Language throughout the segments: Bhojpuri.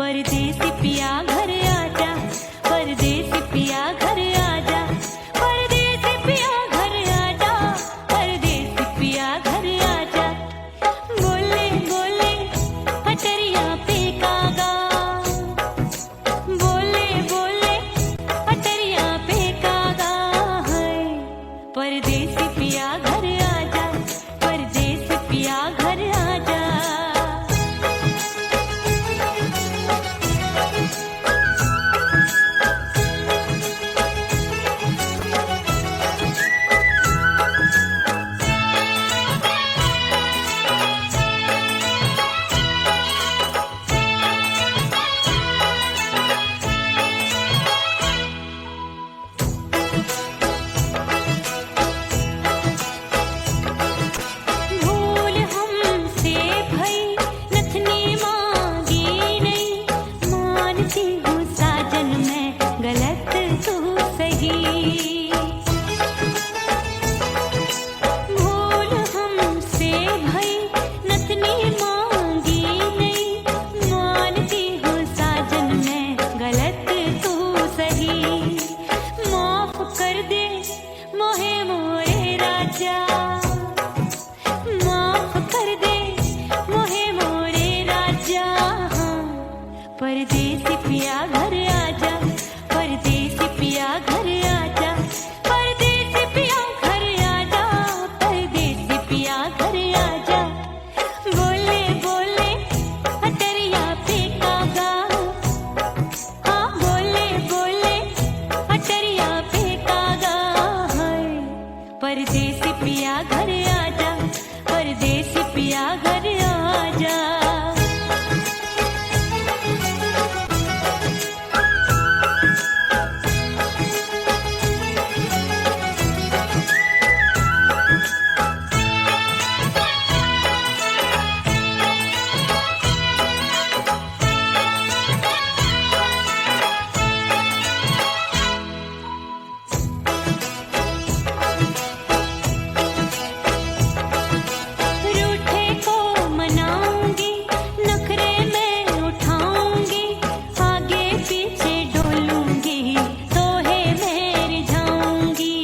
परदेसी पिया घर आजा, परदेसी पिया घर आजा, परदेसी पिया घर आजा, परदेसी पिया घर आजा। बोले बोले पटरिया पे कागा, बोले बोले पटरिया पे कागा है। परदेसी पिया घर आजा, परदेसी पिया घर आजा। भूल हमसे भई नथनी मांगी नहीं, मानती हूँ साजन मैं गलत तू सही। भूल हमसे भई नथनी मांगी नहीं, मानती हूँ साजन मैं गलत तू सही। माफ कर दे मोहे मोरे राजा, माफ कर दे मोहे मोरे राजा। परदेसी पिया घर आजा, परदेसी पिया घर आजा, परदेसी पिया घर आजा, परदेसी पिया घर आजा। बोले बोले पटरिया पे कागा, हाँ बोले बोले पटरिया पे कागा है। परदेसी पिया घर आजा, परदेसी पिया घर आजा। रूठे को मनाऊंगी, नखरे में उठाऊंगी, आगे पीछे डोलूंगी, तोहे में रिझाऊंगी।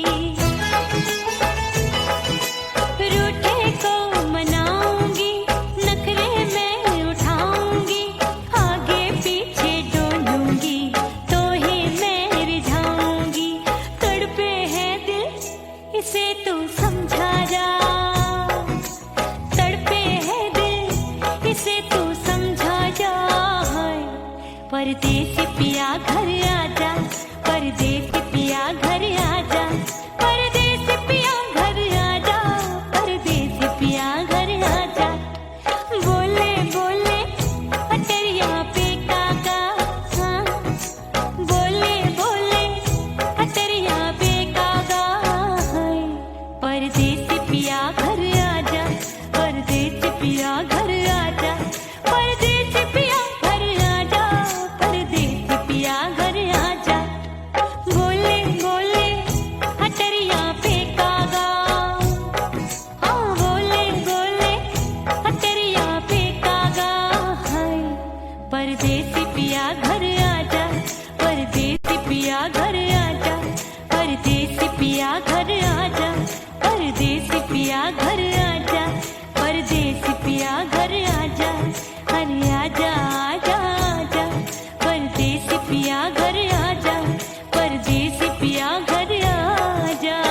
रूठे को मनाऊंगी, नखरे में उठाऊंगी, आगे पीछे डोलूंगी, तोहे में रिझाऊंगी। तड़पे है दिल इसे तू समझा जा, तड़पे है दिल इसे तू समझा जा। परदेसी पिया घर आजा, परदेसी पिया घर आजा, परदेसी पिया घर आजा, परदेसी पिया घर आजा। बोले बोले पटरिया पे कागा, हाँ बोले बोले पटरिया पे कागा है। परदेसी पिया घर आजा, परदेसी पिया घर आजा, परदेसी पिया घर आजा, परदेसी पिया घर आजा। बोले बोले पटरिया पे कागा, हाँ बोले बोले पटरिया पे कागा है। परदेसी पिया घर आजा, परदेसी पिया घर आजा, परदेसी पिया घर आजा, परदेसी पिया घर आजा, परदेसी पिया घर आजा। अरे आजा आजा आजा, परदेसी पिया घर आजा, परदेसी पिया घर आजा।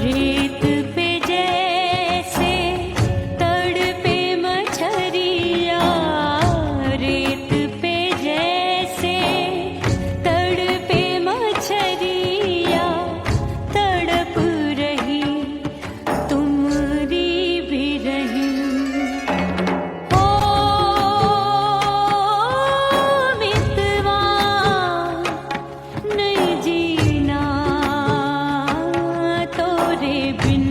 रेत पे जैसे तड़पे मछरिया, रेत पे जैसे तड़पे मछरिया, तड़प रही तुम्हारी भी रही। ओ मितवा नहीं जीना तोरे बिन।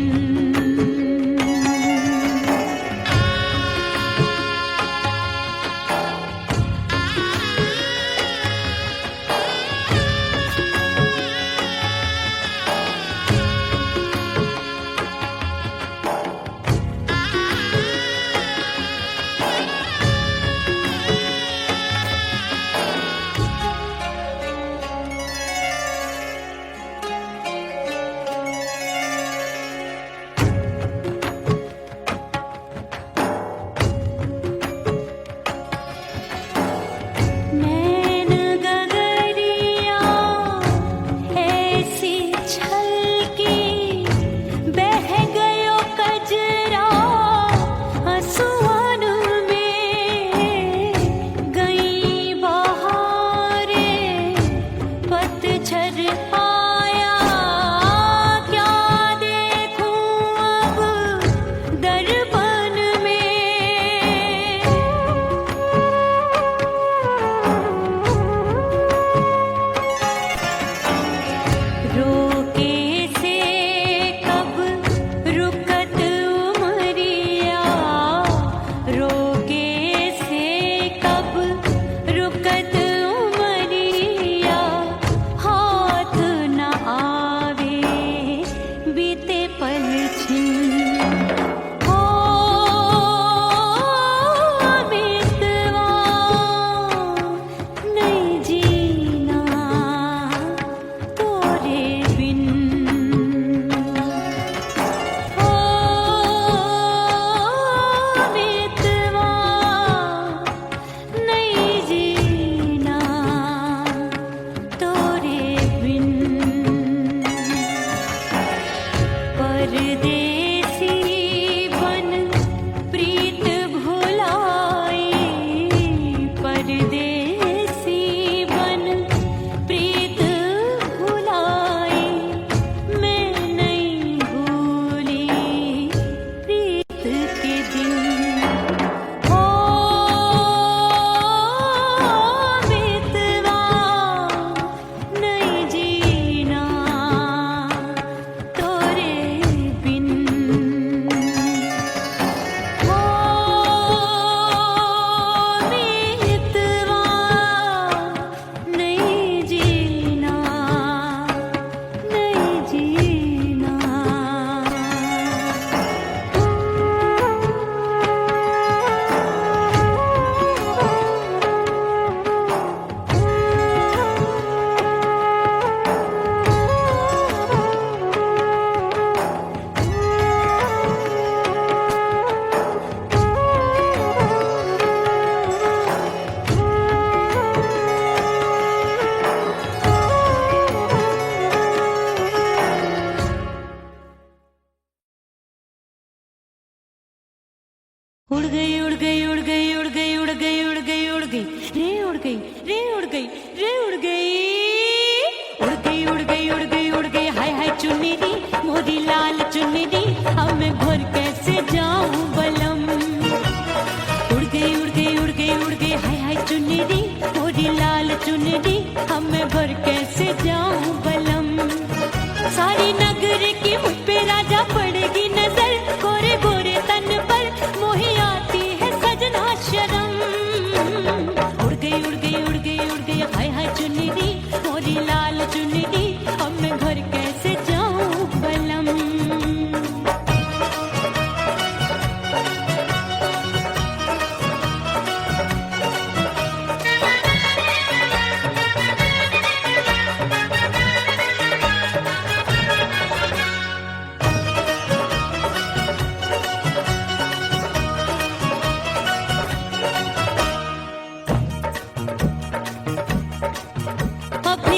नैन गगरिया ऐसी छलकी, बह गयो कजरा आंसुओं में। गई बहारें पतझर आया, क्या देखूं अब दर्पण में। रोके से कब रुकत उमरिया, रोके से कब रुकत उमरिया। हाथ न आवे बीते पल छिन। ओ मितवा नहीं जीना तोरे बिन। ओ मितवा नहीं जीना तोरे बिन। परदेसी बन प्रीत भुलाई, परदेसी बन प्रीत भुलाई। मैं नहीं भूली प्रीत के दिन। ओ मितवा नहीं जीना तोरे बिन। ओ मितवा नहीं जीना, नहीं जीना। उड़ गई उड़ गई उड़ गई उड़ गई उड़ गई उड़ गई उड़ गई रे उड़ गई रे उड़ गई रे उड़ गई। उड़ गई उड़ गई उड़ गई उड़ गई हाय हाय चुन्नी मोरी लाल चुन्नी, अब मैं घर कैसे जाऊं बलम। उड़ गई उड़ गई उड़ गई उड़ गई हाय हाय चुन्नी मोरी लाल चुन्नी, अब मैं घर कैसे जाऊं बलम। सारी नगर की मुझ पे राजा पड़ेगी नजर, गोरे गोरे तन पर मोही आती है सजना शर्म। उड़ गई उड़ गई उड़ गई उड़ गई हाय हाय चुन्नी मोरी लाल चुन्नी, अब मैं घर कैसे जाऊं बलम।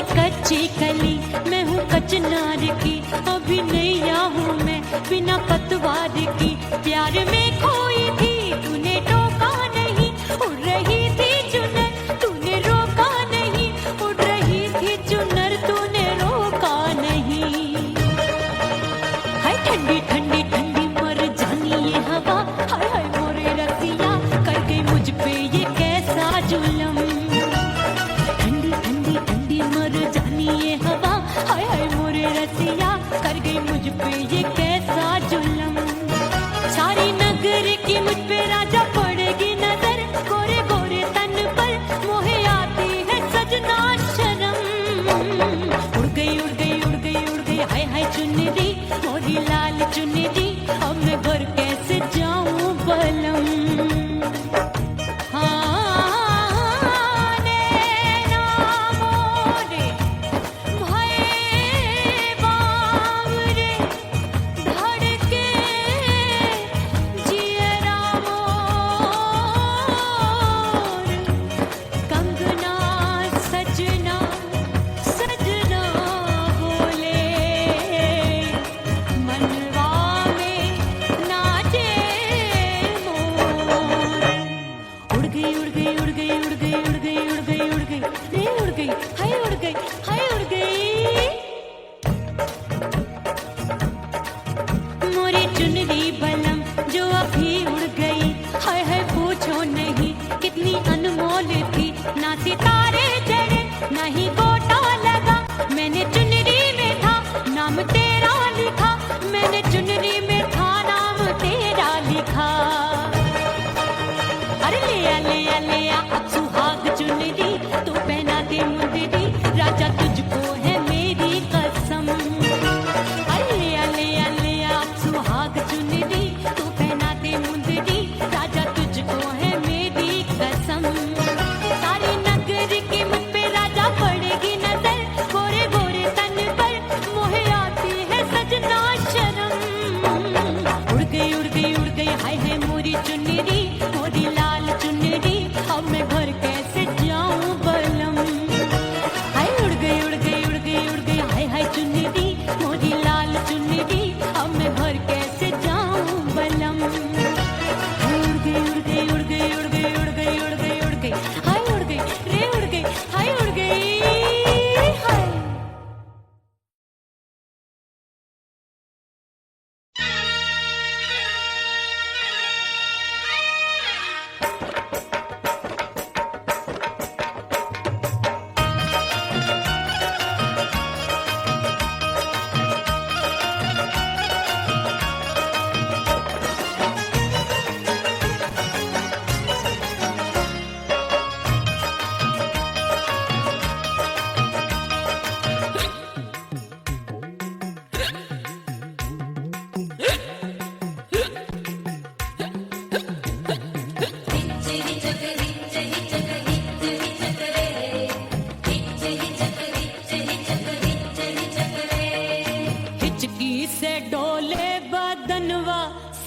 कच्ची कली मैं हूँ कचनार की, अभी नैया हूँ प्यार की, प्यार में खोई थी तूने टोका नहीं, उड़ रही थी चुनर तूने रोका नहीं, उड़ रही थी चुनर तूने रोका नहीं। हाय ठंडी ठंडी ठंडी मर जानी ये हवा, हाय हाय मोरे रसिया कर गई मुझ पे ये कैसा जुल्म। ठंडी ठंडी ठंडी मर जानी ये हवा, हाय हाय मोरे रसिया कर गई मुझ पे ये कैसा जुल्म। सारी नगर की मुझ पे राजा पड़ेगी नजर, गोरे गोरे तन पर मोहे आती है सजना शर्म। उड़ गई उड़ गई उड़ गई उड़ गई हाय हाय चुनरी मोरी लाल चुनरी, अब मैं घर कैसे जाऊं बलम।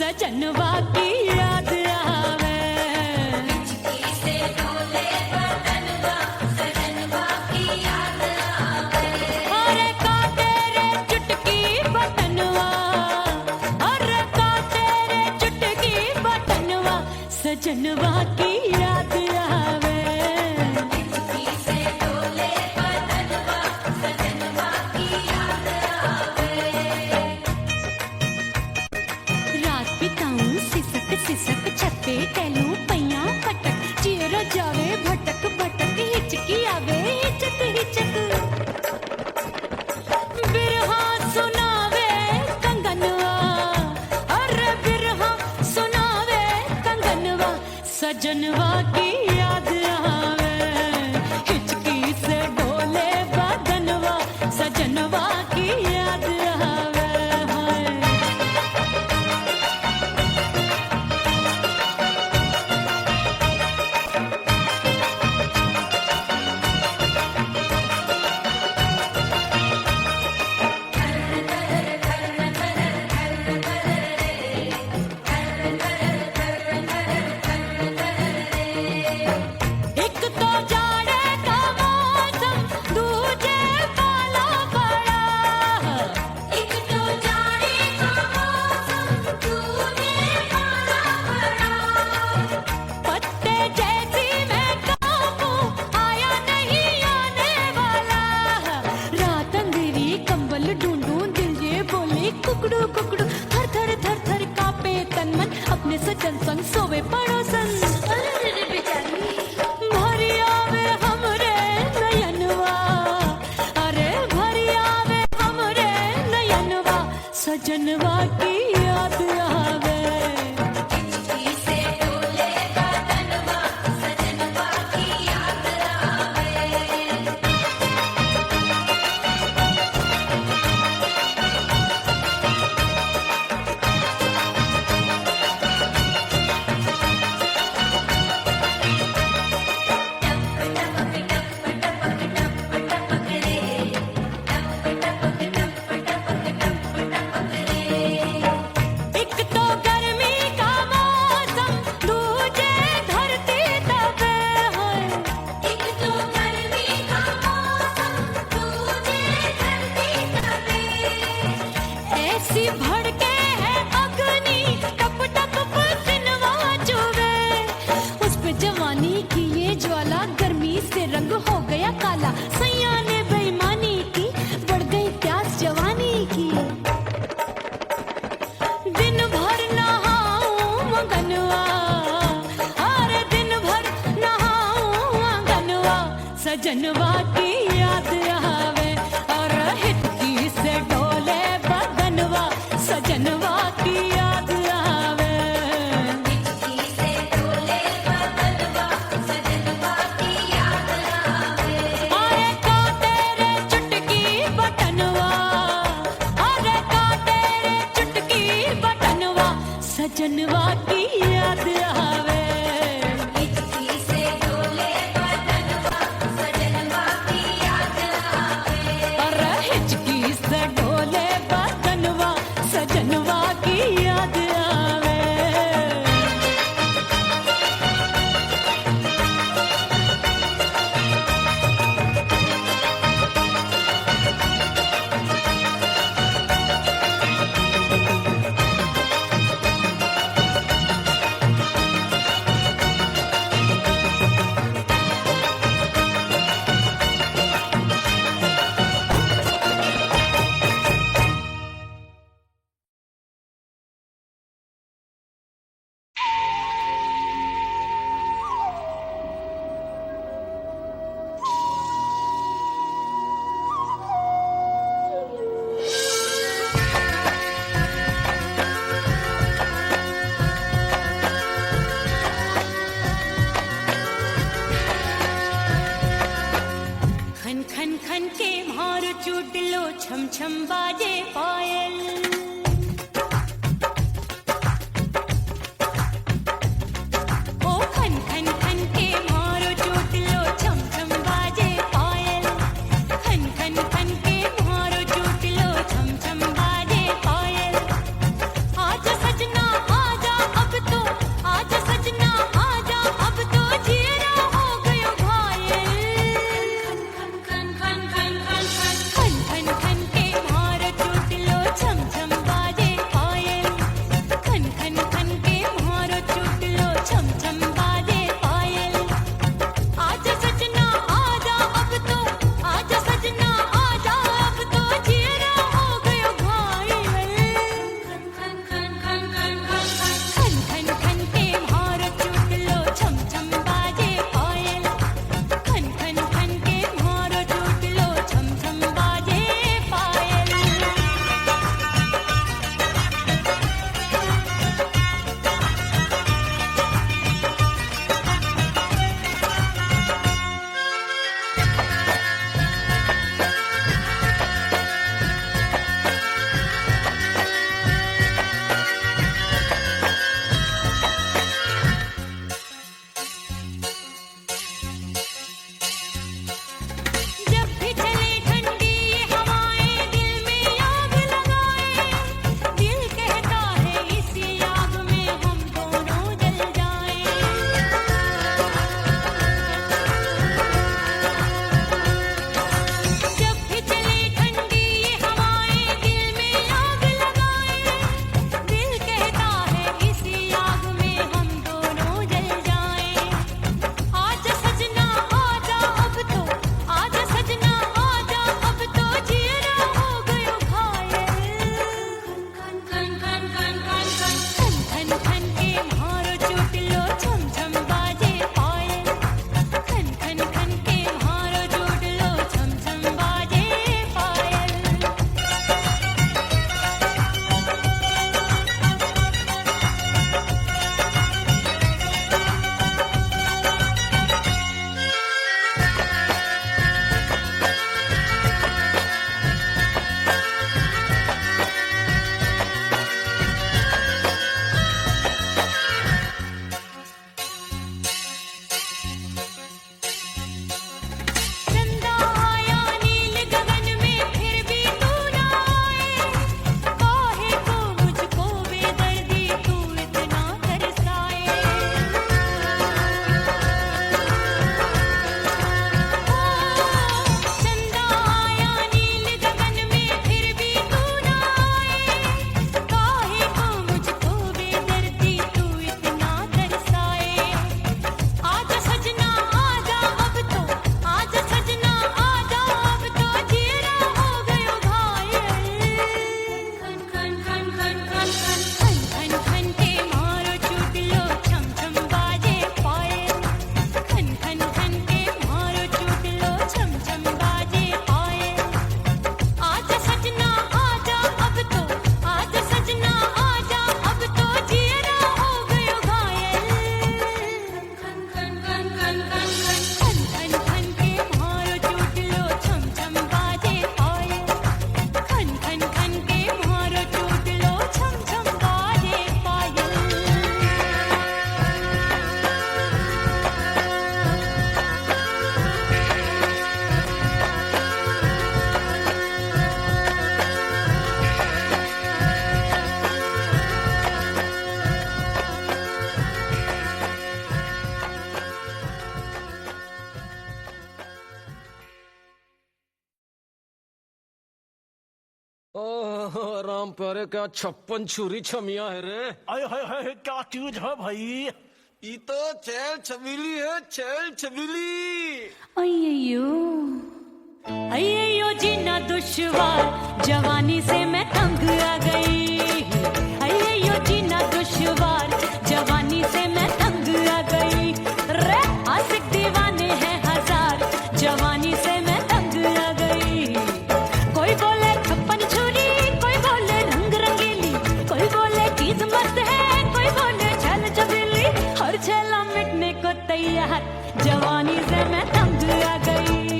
सजनवा की याद आवे, सजनवा की याद आवे। अरे का तेरे चुटकी बटनवा, अरे का तेरे चुटकी बटनवा, सजनवा की याद आवे। सिसक छत्ते टैलू पैया पटक, चेर जावे भटक भटक, हिचकी आवे हिचक हिचक। बिरहा सुनावे कंगनवा, अरे बिरहा सुनावे कंगनवा, सजनवा की याद आवे। हिचकी से डोले बदनवा, सजनवा की याद आवे। कुकड़ू कुकड़ू थर थर थर थर कापे तन मन अपने सजन संग सोवे पड़ोसन। भरी आवे हमरे नयनवा, अरे भरी आवे हमरे नयनवा, सजनवा की याद आवे। एक तो गर्मी का मौसम, दूजे धरती तपे है। एक तो गर्मी का मौसम, दूजे धरती तपे। ऐसी भड़के है अग्नि, टप टप पसीनवा चुभे। उस पे जवानी की ये ज्वाला, गर्मी से रंग हो गया काला। सैया ने बेईमानी की, बढ़ गई प्यास जवानी की। दिन भर नहाऊं मगनवा, अरे दिन भर नहाऊं मगनवा, सजनवा की याद आवे। और हिचकी से डोले बदनवा, सजनवा की याद आवे। हिचकी से डोले बदनवा, सजनवा की याद आवे। अरे का तेरे चुटकी बटनवा, अरे का तेरे चुटकी बटनवा, सजनवा की याद आवे। हिचकी से डोले बदनवा, सजनवा की याद आवे। अरे हिचकी से डोले बदनवा, सजनवा की याद आवे। खन खन के मारो चूट लो छम छम बाजे पायल खन खन खन के मारो चूट लो छम छम बाजे पायल आजा सजना आजा अब तो आजा सजना आजा अब तो जियरा हो गयो घायल खन खन खन खन खन खन खन खन के मारो चूट लो छम छम बाजे पायल खन खन खन के मारो चूट लो छम छम बाजे पायल ओह राम प्यारे क्या 56 छुरी छमिया है रे। आय हाय हाय क्या चीज है भाई। ये तो चैल छबीली है, चैल छबीली। अय्यो अय्यो जीना दुश्वार जवानी से मैं तंग आ गई अय्यो जीना दुश्वार जवानी से मैं तंग आ गई रे आशिक दीवाने हैं हजार जवानी से मैं तंग आ गई कोई बोले 56 छुरी कोई बोले रंग रंगीली कोई बोले चीज मस्त है कोई बोले छल छबीली हर छेला मिटने को तैयार जवानी से मैं तंग आ गई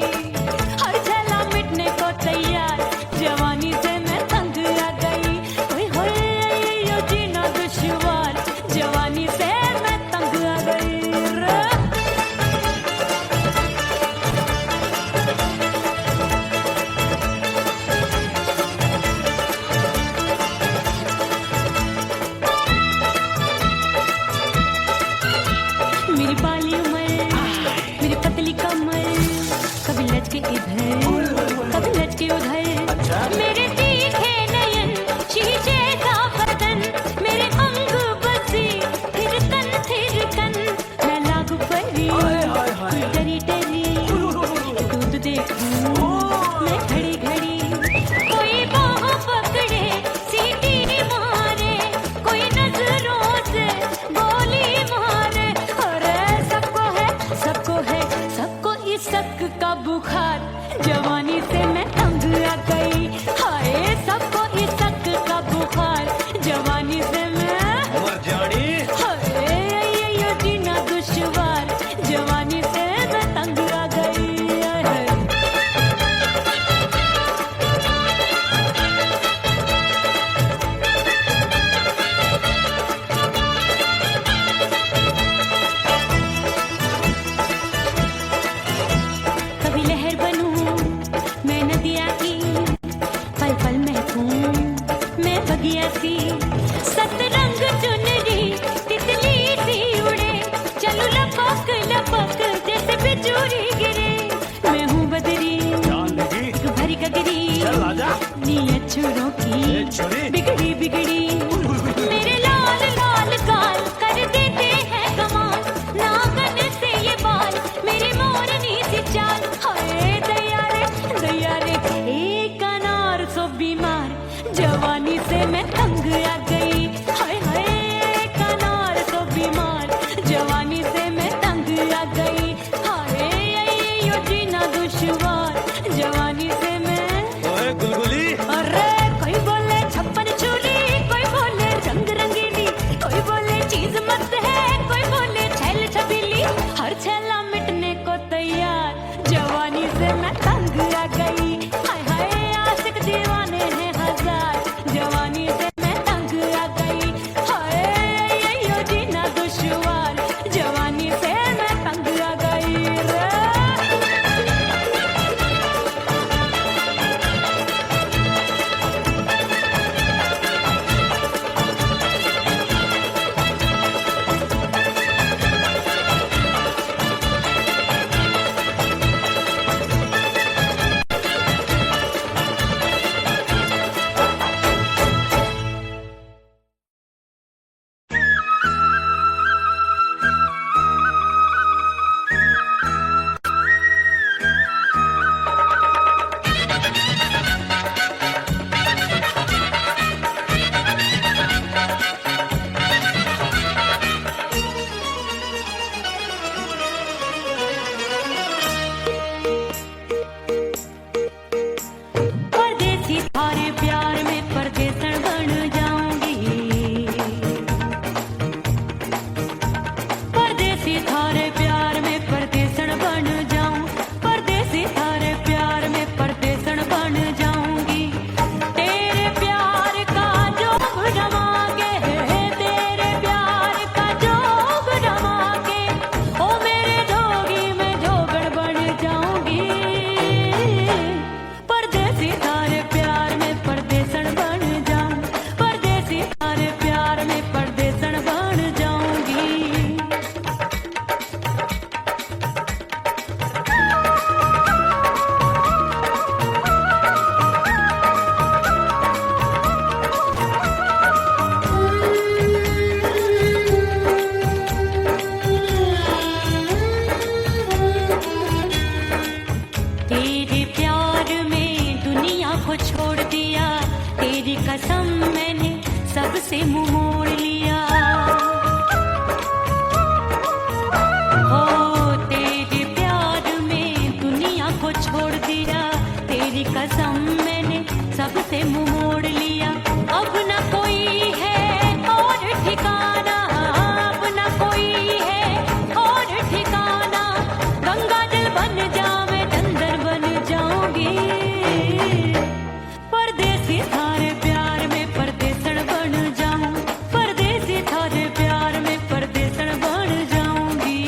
हर छेला मिटने को तैयार जवानी से मैं तंग आ गई ओए होए यो जीना दुश्वार जवानी से मैं तंग आ गई रे। मेरी बाली उमर मेरी पतली कमर कभी लचके इधर कभी लचके उधर मेरे तीखे नयन शीशे का बदन मेरे अंग बसी थिरकन मैं लागू परी डरी डरी दूध देखूं मैं घड़ी घड़ी कोई बाह पकड़े सीटी मारे कोई नजरों से गोली मारे अरे सबको इस शक का बुखार जवानी से मैं तंग आ गई हाय सबको इस शक का बुखार जवानी से मैं मर जानी। हाय ये जीना दुश्वार जवानी से मैं तंग आ गई हाय। कभी लहर बनूं मैं नदिया की पल पल महकूं मैं बगिया सी सतरंग चुनरी तितली सी उड़े चलो लपक लपक जैसे बिजूरी गिरे मैं हूँ बदरी जान लगी भरी गगरी चल आजा। नीयत छुरों ए की छोरी। बिगड़ी बिगड़ी मेरे लाल लाल गाल कर देते हैं कमाल नागन से ये बाल मेरी मोरनी सी चाल हाय दैया रे एक अनार सो बीमार जवानी से मैं तंग आ गई हाय हाय एक अनार सो बीमार जवानी से मैं तंग आ गई हाय यो जीना दुश्वार जवानी से मैं ओए गुलगुली अरे कोई बोले 56 छुरी सबसे मुंह मोड़ लिया। हो तेरे प्यार में दुनिया को छोड़ दिया, तेरी कसम मैंने सबसे मुंह मोड़ लिया। अब न कोई है और ठिकाना, अब न कोई है और ठिकाना। गंगा जल बन जावे डंगर बन जाऊंगी, परदेसी थारे प्यार में परदेसण बन जाऊं, परदेसी थारे प्यार में परदेसण बन जाऊंगी।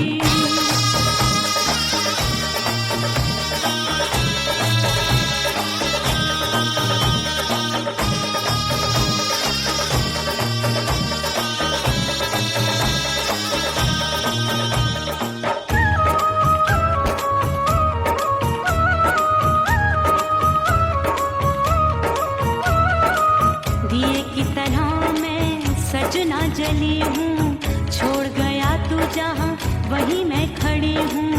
दिए की तरह मैं सजना जली हूँ, छोड़ गया तू जहाँ वहीं मैं खड़ी हूँ।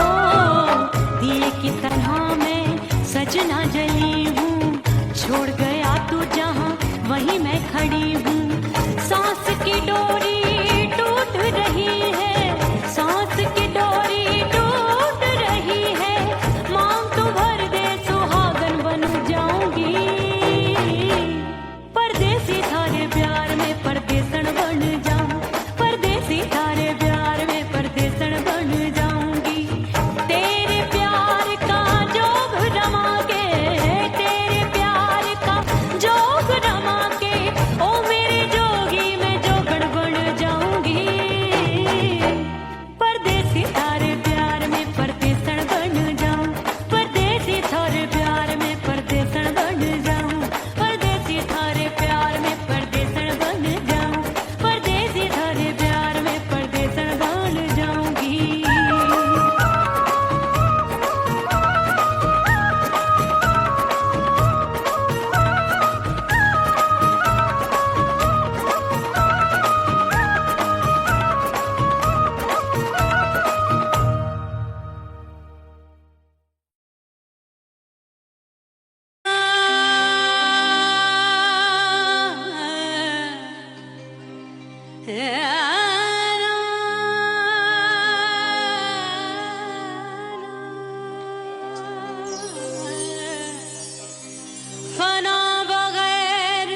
ओ दिए की तरह मैं सजना जली हूँ, छोड़ गया तू जहाँ वहीं मैं खड़ी हूँ। सांस की डोरी टूट रही है, सांस की डोरी टूट रही है। मांग तू भर दे सुहागन बन जाऊंगी, परदेसी थारे प्यार में परदेसण बन जाऊं, परदेसी थारे प्यार में परदेसण बन जाऊंगी। तेरे प्यार का जोग रमा के, तेरे प्यार का जोग रमा के, ओ मेरे जोगी मैं जोगण बन जाऊंगी, परदेसी थारे प्यार में परदेसण बन जाऊं, परदेसी थारे प्यार में परदेसण बन जाऊं, परदेसी थारे प्यार में परदेसण बन जाऊं, परदेसी थारे प्यार में परदेसण बन जाऊंगी। फना बगैर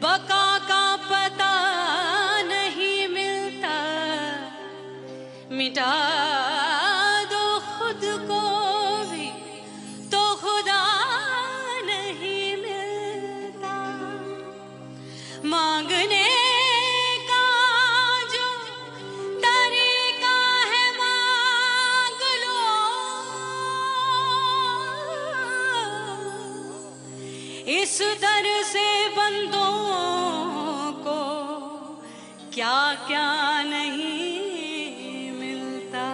बका का पता नहीं मिलता, मिटा दो खुद को भी तो खुदा नहीं मिलता। मांगने का जो तरीका है मांग लो, इस दर से बंदों को क्या क्या नहीं मिलता।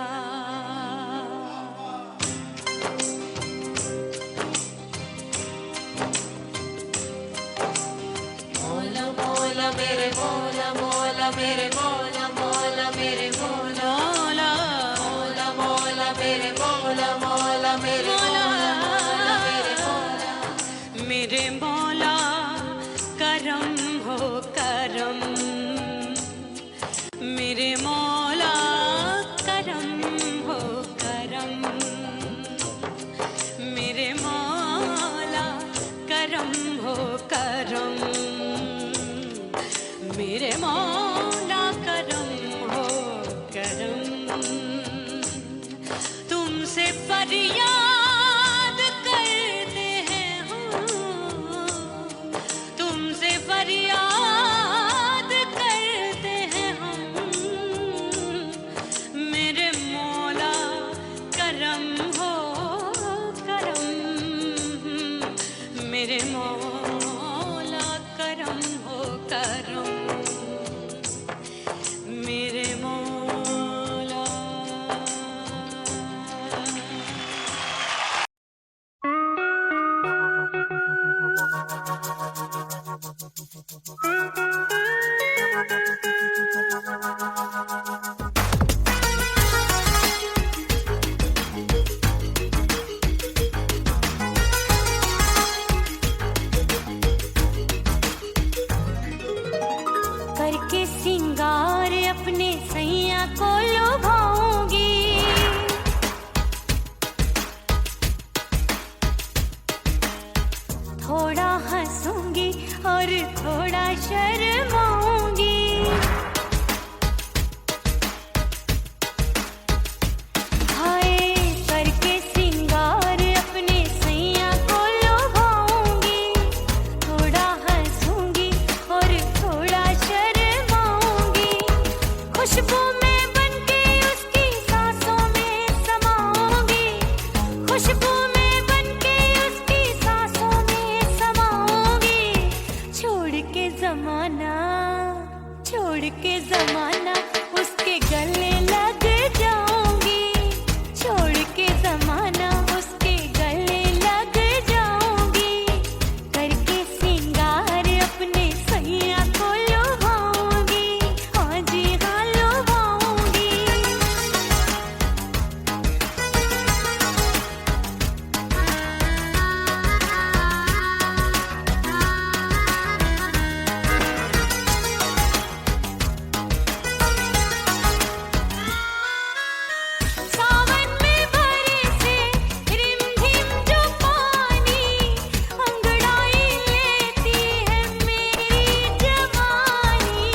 मौला मौला मेरे मौला मौला मेरे मौला मौला मेरे मौला मौला मौला मेरे मौला मौला मेरे मौला मेरे मौला मेरे मौला करम हो करम, मेरे मौला करम हो करम, मेरे मौला करम हो करम, मेरे मौला करम हो करम। तुमसे फरियाद करते हैं हम, तुमसे फरियाद करते हैं हम, मेरे मौला करम हो करम, मेरे मौला करम हो करम, मेरे मौला। थोड़ा हंसूंगी और थोड़ा शर्माऊंगी। हाय करके सिंगार अपने सैया को लुभाऊंगी। थोड़ा हंसूंगी और थोड़ा शर्माऊंगी। खुशबू में बनके उसकी सांसों में समाऊंगी। खुशबू में बनके उसकी सांसों में समाऊंगी। छोड़ के जमाना उसके गले लग जाऊंगी। छोड़ के जमाना उसके गले लग जाऊंगी। करके सिंगार अपने सैया को लुभाऊंगी। हाँ जी हाँ लुभाऊंगी। सावन में बरसे रिमझिम जो पानी, अंगड़ाई लेती है मेरी जवानी।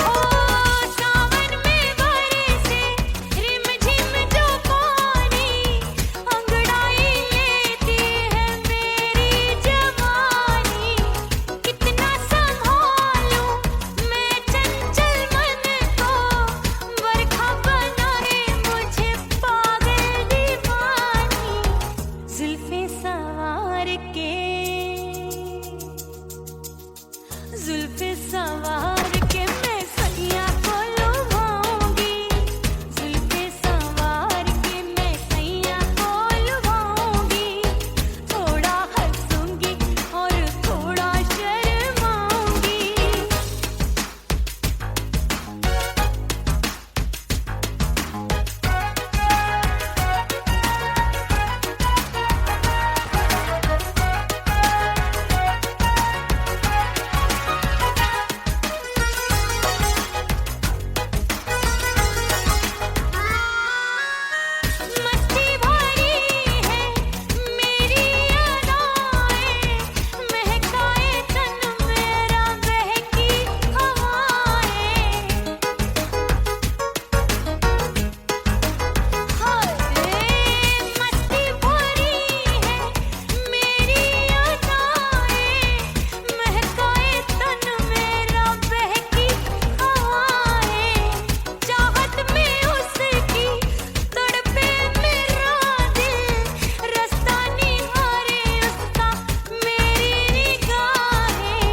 ओ सावन में बरसे रिमझिम जो पानी, अंगड़ाई लेती है मेरी जवानी। कितना संभालूं मैं चंचल मन को, बरखा बनाए मुझे पागल दीवानी। जुल्फे सवार के मैं सैया को लुभाऊंगी। जुल्फे सवार के मैं सैया को लुभाऊंगी। थोड़ा हंसूंगी और थोड़ा शर्माऊंगी। मस्ती भरी है मेरी अदाएं, महकाए तन मेरा बहकी हवाएं। हाय मस्ती भरी है मेरी अदाएं, महकाए तन मेरा बहकी हवाएं। चाहत में उसकी तड़पे मेरा दिल, रास्ता निहारे उसका मेरी निगाहें।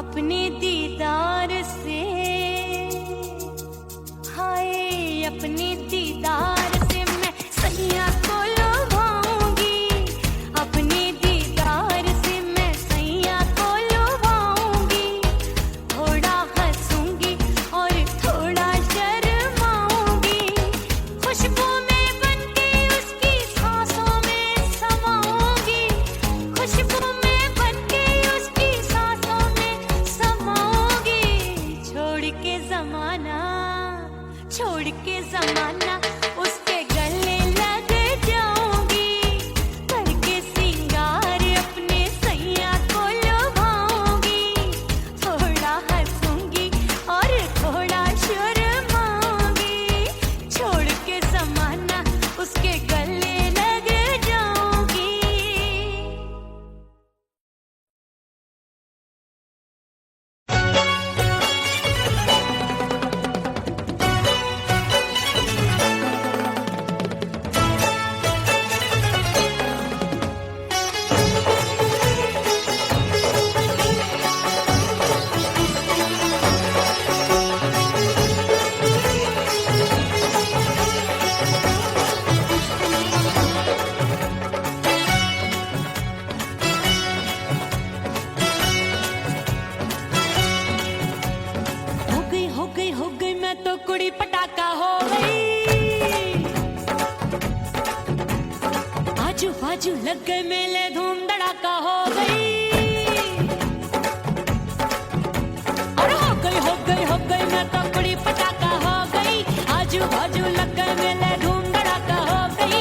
अपने दीदार से हाय अपने दीदार से मैं सैया को लुभाऊंगी। अपने दीदार से मैं सैया को लुभाऊंगी। थोड़ा हंसूंगी और थोड़ा शर्माऊंगी। खुशबू में बनके उसकी सांसों में समाऊंगी। खुशबू में बनके उसकी सांसों में समाऊंगी। छोड़ के जमाना उसके गले लग जाऊंगी। करके सिंगार अपने सैया को लुभाऊंगी। थोड़ा हंसूंगी और थोड़ा शर्माऊंगी। छोड़ के जमाना उसके गले लग जाऊंगी। बाजू लग गए मेले धूम धड़ाका हो गई। और हो गई मैं तो कुड़ी पटाखा हो गई। आजू बाजू लग गए मेले धूम धड़ाका हो गई।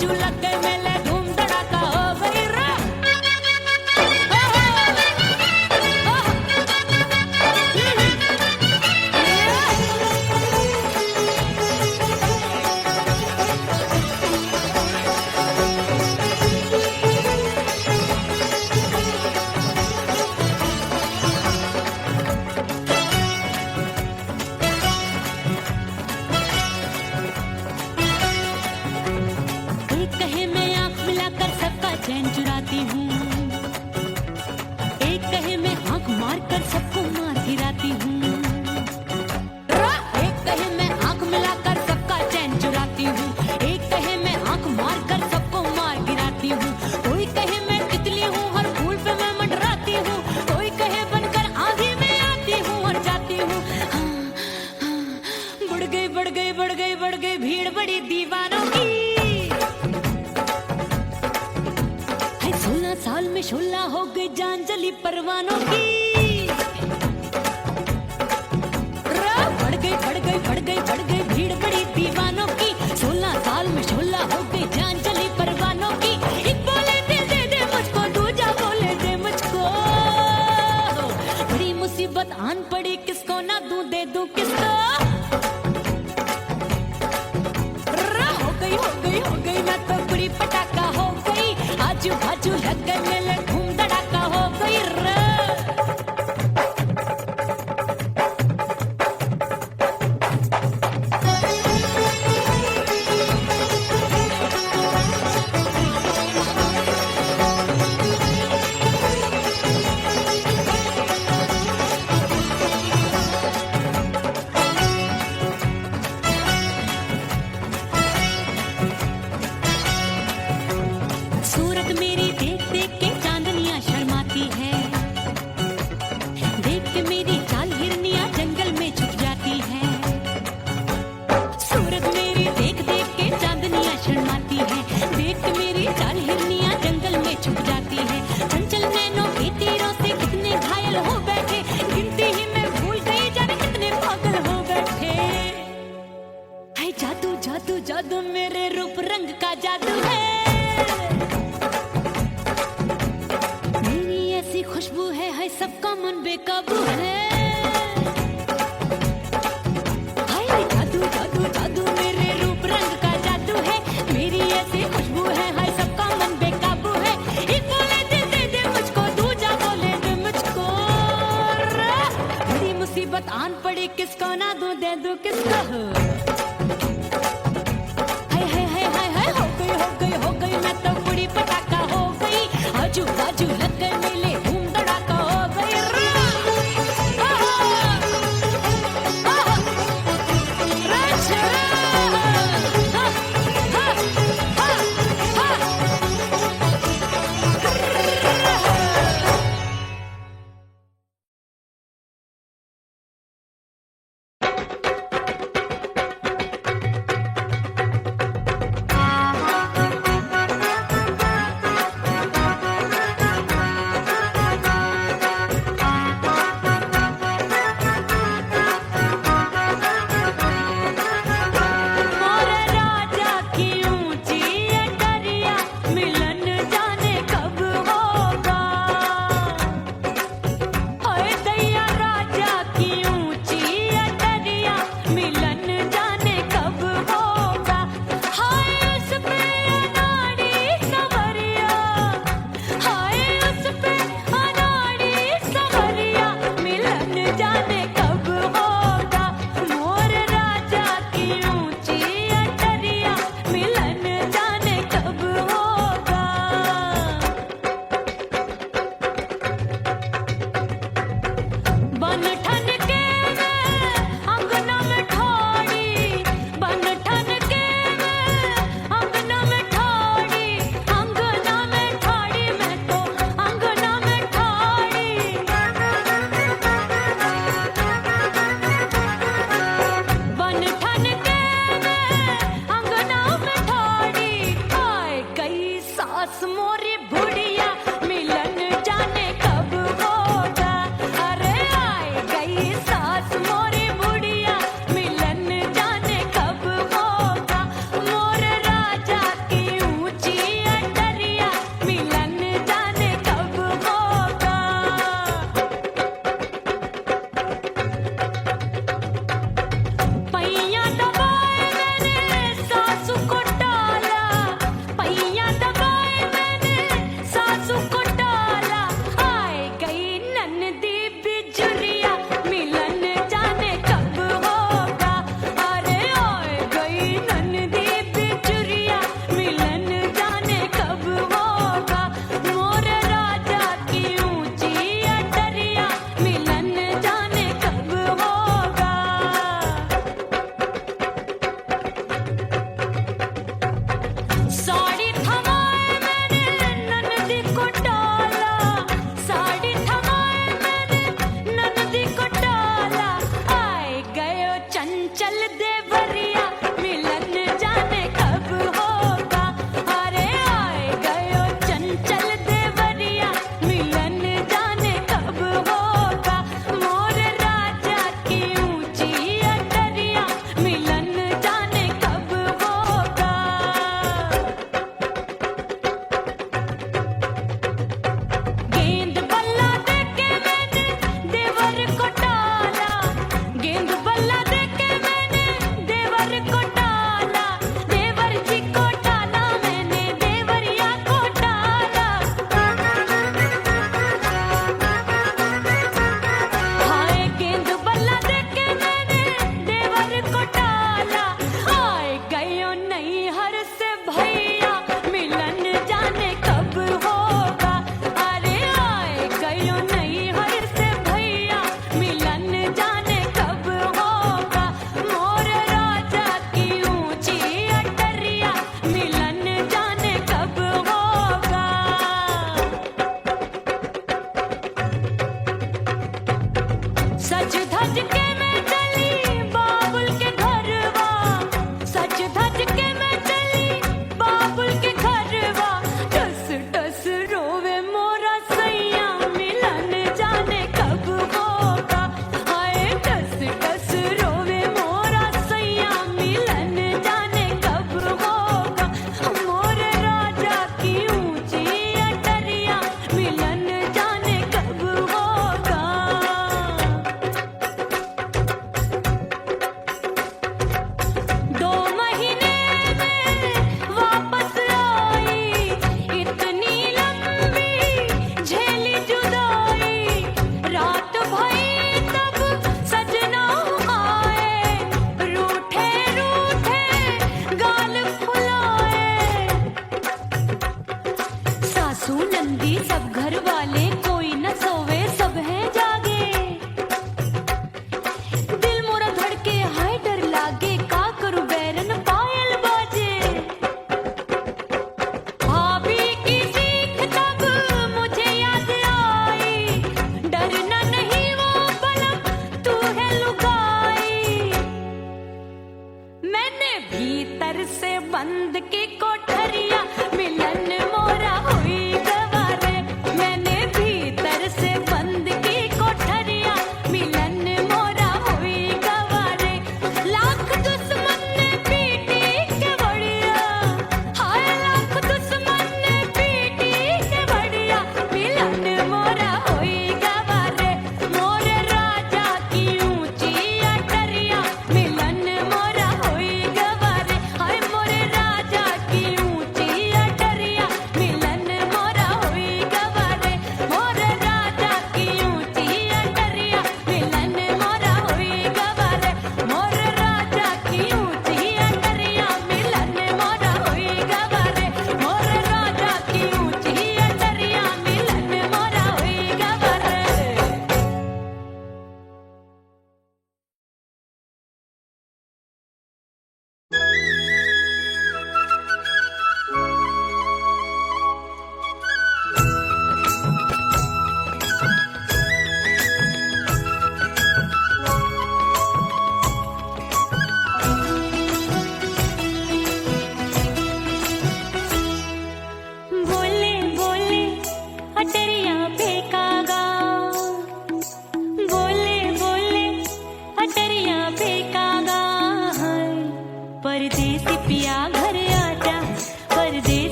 बाजू लग गए मेले धूम धड़ाका हो गई रा एक कहे मैं आंख मिलाकर सबका चैन चुराती हूँ, एक कहे मैं आंख मारकर सबको मार गिराती हूँ। एक कहे मैं आंख मिलाकर सबका चैन चुराती हूँ, एक कहे मैं आंख मारकर सबको मार गिराती हूँ। कोई कहे मैं तितली हूँ, हर फूल पे मैं मंडराती हूँ, कोई कहे बनकर आंधी में आती हूँ और जाती हूँ। हाँ, हाँ, बढ़ गई बढ़ गई बढ़ गई बढ़ गई भीड़ बड़ी दीवानों की। 16 साल में शोला हो गई जान जली परवानों की। बढ़ गई बढ़ गई बढ़ गई बढ़ गई भीड़ बड़ी दीवानों की। 16 साल में शोला हो गई जान जली परवानों की। एक बोले दिल दे दे मुझको, दूजा बोले दे मुझको। बड़ी मुसीबत आन पड़ी, किसको ना दूं दे दूं किसको। हो गई मैं तो बड़ी पटाखा हो गई, आजू बाजू लग गए मेले धूम धड़ाका हो गई रे। सूरत मेरी देख देख के चांदनियां शर्माती है, देख के मेरी चाल हिरनियां जंगल में छुप जाती है। सूरत मेरी देख देख के चांदनियां शर्माती है, देख के मेरी चाल हिरनियां जंगल में छुप जाती है। चंचल नैनों के तीरों से कितने घायल हो बैठे, गिनती ही मैं भूल गई जाने कितने पागल हो बैठे। है जादू जादू जादू मेरे रूप रंग का जादू है, मेरी ऐसी खुशबू है सबका मन बेकाबू है। हाय जादू जादू जादू मेरे रूप रंग का जादू है, मेरी ऐसी खुशबू है सबका मन बेकाबू है। एक बोले दे दे मुझको, दूजा बोले दे मुझको। बड़ी मुसीबत आन पड़ी, किसको ना दूं दे दूं किसको। हो गई मैं तो बड़ी पटाखा हो गई, आजू बाजू लग गए मेले धूम धड़ाका हो गई रा।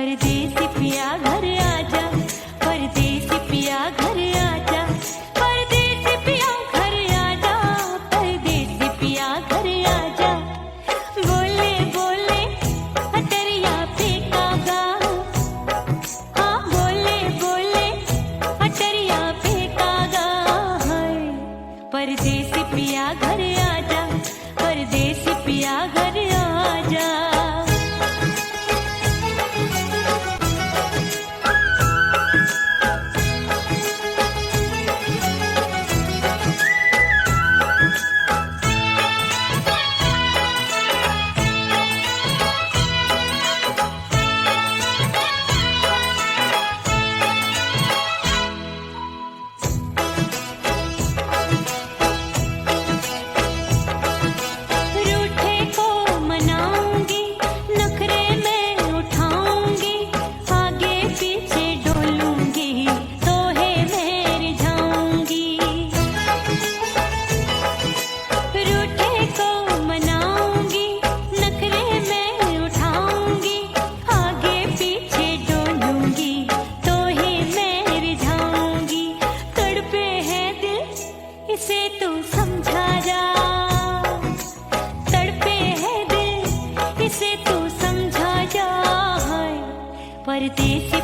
परदेसी पिया घर आजा, परदेसी पिया घर आजा, परदेसी पिया घर आजा, परदेसी पिया घर आजा। बोले बोले अटरिया पे कागा, हाँ बोले बोले अटरिया पे कागा है। परदेसी पिया घर आजा, परदेसी पिया घर आजा। रूठे को मनाऊंगी, नखरे में उठाऊंगी, आगे पीछे डोलूंगी, तोहे में रिझाऊंगी। रूठे को मनाऊंगी, नखरे में उठाऊंगी, आगे पीछे डोलूंगी, तोहे में रिझाऊंगी। तड़पे है दिल इसे तू समझा जा, तड़पे है दिल इसे तू समझा जा। परदेसी